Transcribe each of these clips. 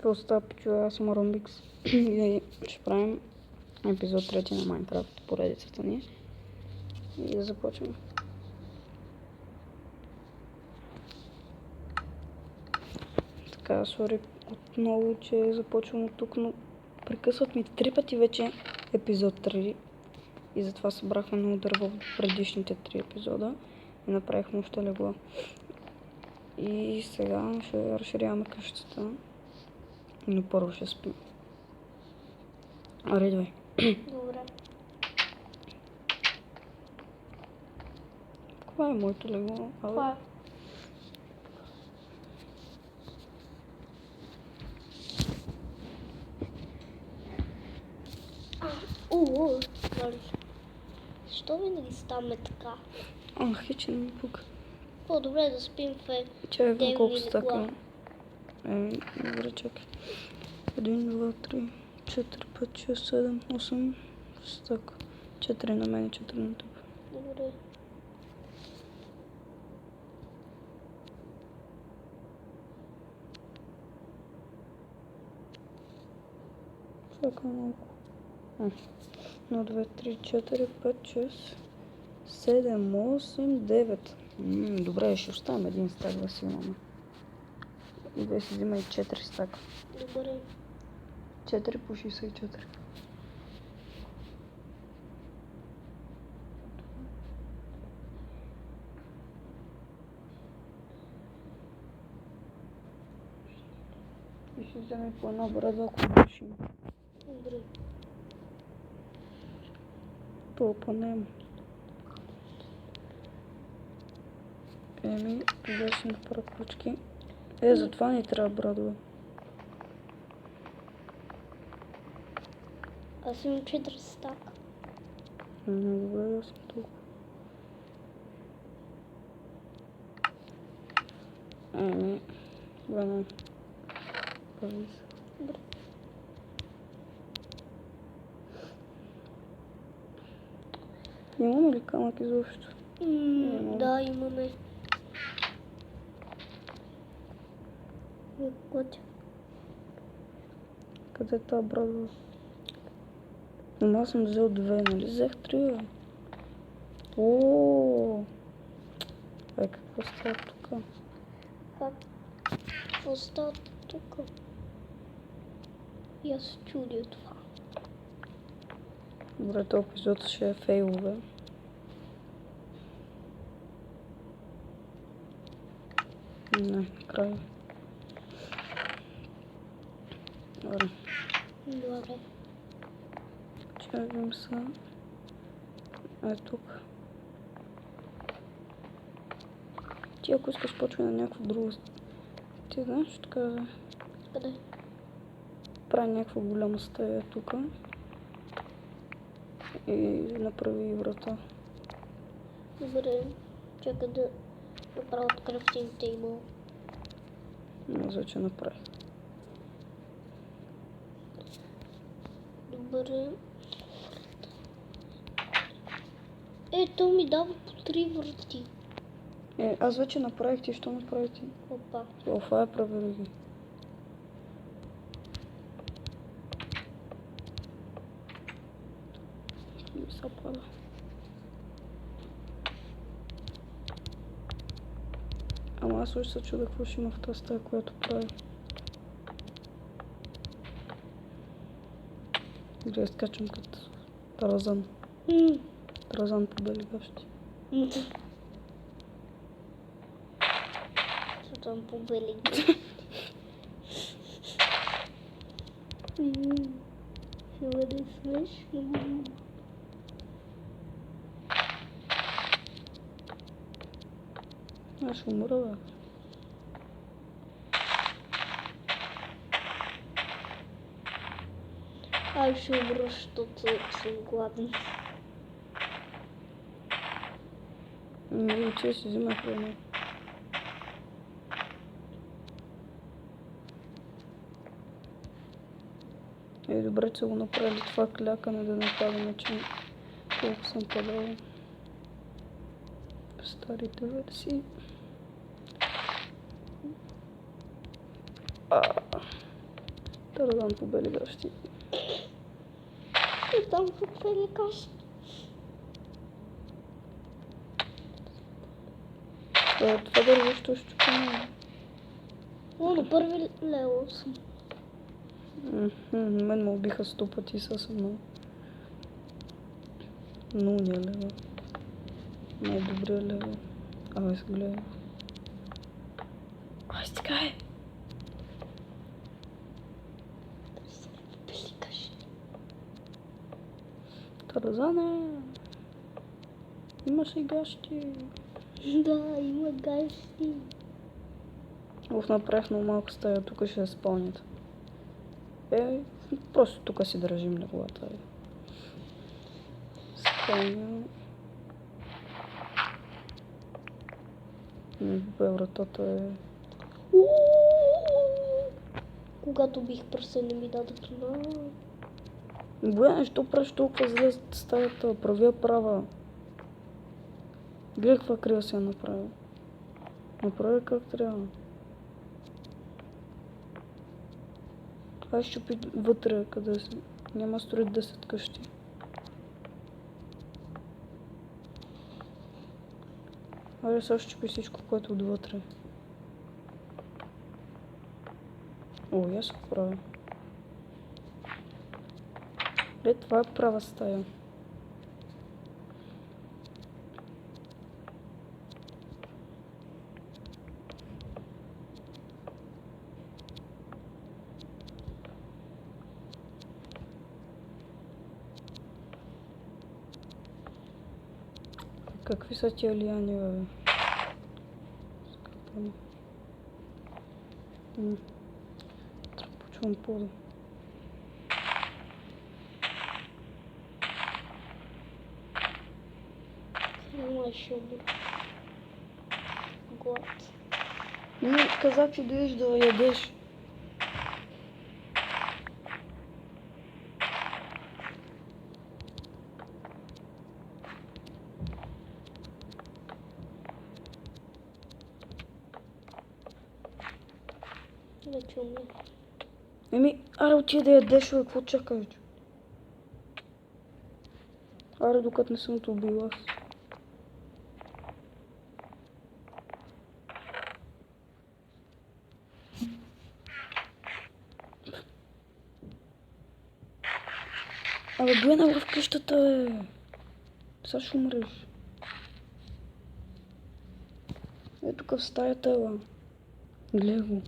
Какво става, пичове? Аз съм Ромбикс и ще правим епизод 3 на Майнкрафт, поредицата ни. И да започваме. Така, сори отново, че започвам от тук, но прекъсват ми 3 пъти вече епизод 3 и затова събрахме много дърво в предишните 3 епизода и направихме още легло. И сега ще разширяваме къщата, но първо ще спим. Аре, давай. Добре. Това е моето легло. Това е. Нали. Защо винаги ставаме така? Хич не ми пука. По-добре е да спим в Чакай, колко легла. стака? Добре, чакай. 1, 2, 3, 4, 5, 6, 7, 8 стака. 4 на мен и 4 на теб. Добре. Чакай малко. 1, 2, 3, 4, 5, 6, 7, 8, 9. Добре, ще оставим един стак да си имаме. И да си взима и 4 стака. Добре. 4 по 64. И ще вземе по една брада, ако решим. Добре. Толкова няма. Тогава ще направя ключки. Затова ни трябва брадове. Аз имам 4 стака. Добре, аз съм толкова. Добре. Пази се. Добре. Имаме ли камък изобщо? Да, имаме. Готя. Къде е тази брадова? Но аз съм взел 2, нали? Взех 3, бе. Какво става тук? Какво става тук? И аз чудя това. Добре, този епизод ще е фейлове. Не, накрая. Добре. Добре. Чакам се. Тук. Ти ако искаш почвай на някакво друго. Ти знаеш, ще кажа. Къде? Прави някаква голяма стая тук. И направи врата. Добре. Чакай да направя крафтинг тейбъл. Аз вече направих. Добре. Ето ми дава по 3 врати. Аз вече направих, ти що направи ти? Опа. Това е правили ги. Не се пада. Ама аз също се чуда какво ще има в тази стая, която прави. Гледай, скачам като Таразан. Таразан по бели гащи. Що там побели? Ще бъде смешно. Аз ще умра, бе. Аз ще умра, защото съм гладен. Че си взима храна. Добре, че го направили това клякане да не падаме, че колко съм падала в старите версии. Тарзан по бели гащи. И там какво ли кажеш? Това дървещо е щупено. О, на първи лево съм. Мен ме убиха 100 пъти с едно. Нулния лева. Най-добрия лева. Абе, се гледа. Ай, сега е! Бели кажеш. Тарзане! Имаш и гащи. Да, има гайси. Направих много малка стая, тук ще я спълнят. Просто тук си държим леглата. Спълня. Вратата е... Когато бих пръса, не ми даде това. Бояне, що правиш толкова зле стаята? Прави я права. Гледай каква крива си я направил. Направи как трябва. Ай, щупи вътре, къде си. Няма строят 10 къщи. Айде сега щупи всичко, което е отвътре. О, я се правя. Това е права стая. Какви са тия лияни, бе? Почвам пода. Няма ще умра. Глад. Казах, че дойдеш да ядеш. Вече умра. Аре отиде да ядеш, бе, какво чакаш? Аре, докато не съм те убил аз. Абе, Бояна, в къщата, бе. Сега ще умреш. Тук в стаята, бе. Гледай го.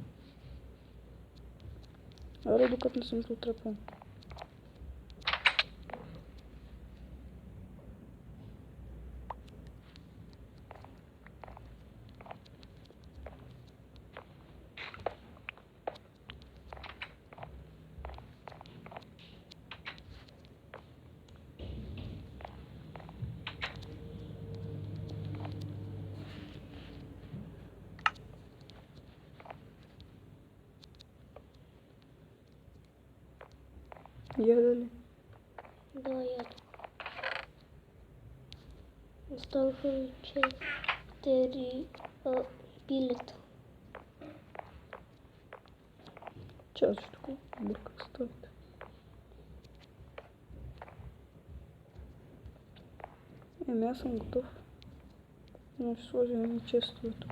Аре, докато не съм те отрепал. Яда ли? Да, ядох. Оставаха 4 пилета. Чакай, тук бърках стаята. Аз съм готов. Но ще сложа едни честове тук.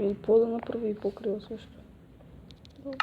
И пода направи и покрива също. Добре.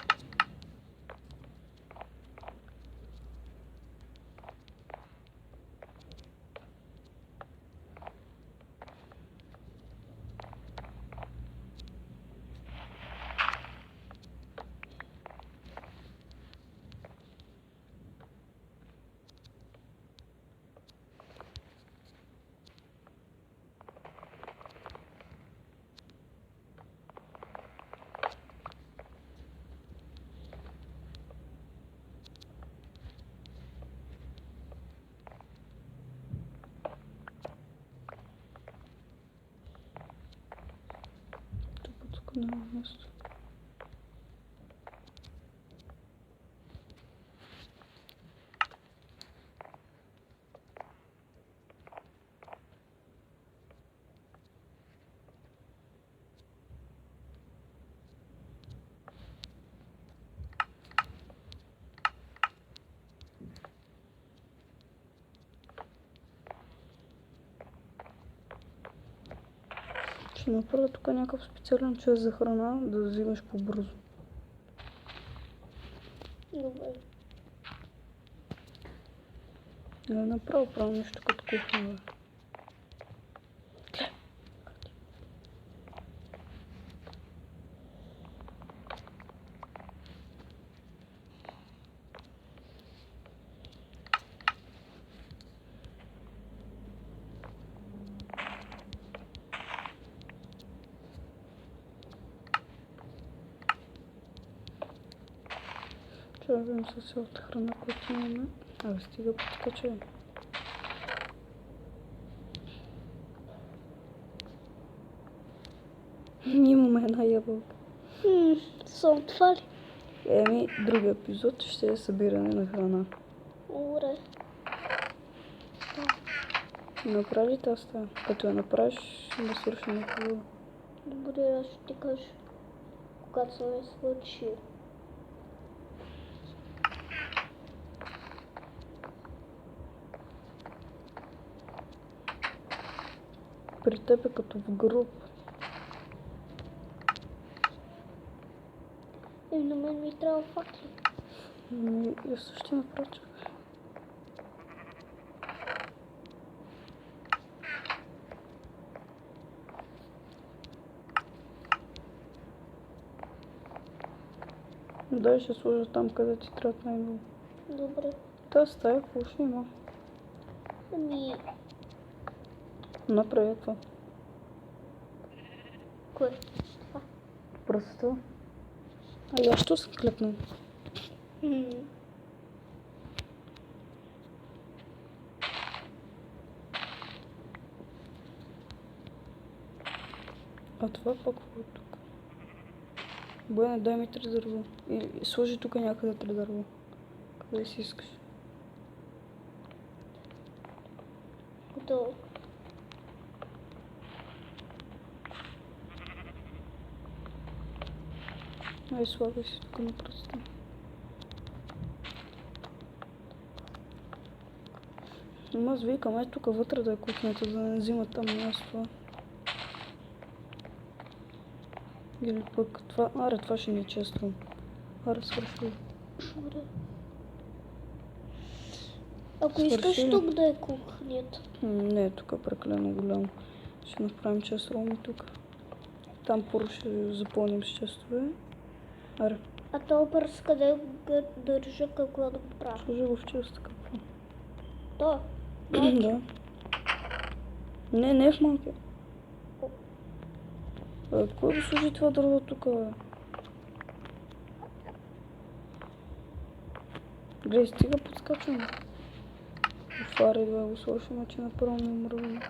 Тук няма място. Ще направя тук някакъв специален час за храна, да взимаш по-бързо. Добре. Не направо правя нещо като кухня, бе. Ще видим със цялата храна, която имаме. Абе, стига подкачай. Имаме една ябълка. Само това ли? Еми, други епизод ще е събиране на храна. Добре. Направи ли тази стая? Като я направиш, да свършим епизода. Добре, аз ще ти кажа, когато съм я свършил. При теб е като в груп. На мен ми трябва факли. Я също ще направя. Дай ще сложа там, къде ти трябва най-много. Добре. Та стая, какво ще има? Ами, Направи това. кое? Това. Пръста. А я що съм клепнал? А това пък какво е тук? Бояне, дай ми 3 дърво. Или сложи тук някъде 3 дърво. Къде си искаш? Готово. Ай, слагай си тук на пръста. Ама аз викам, ай тук вътре да е кухнята, да не взимат там място. Или пък това... Аре, това ще ни е често. Аре, свърши. Добре. Ако искаш Свърши ли? тук да е кухнята. Не, тук е прекалено голямо. Ще направим част роми тук. Там първо ще запълним с частове. Аре, А то пръст къде го държа, какво да го правя? сложи го в част какво. То. Да. Не в малкия. Кой го сложи това дърво тук, бе? Гледай, стига подскачам. Фара идва го сложим, че направо ме мръвна.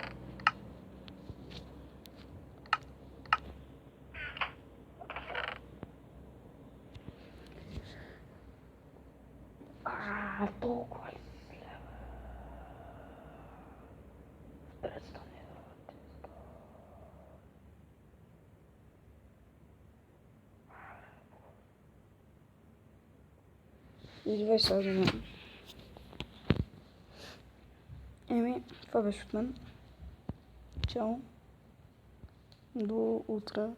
Толкова ли си слева? Престани да тиска. Идвай сега за мен. Еми, това беше от мен. Чао. До утре.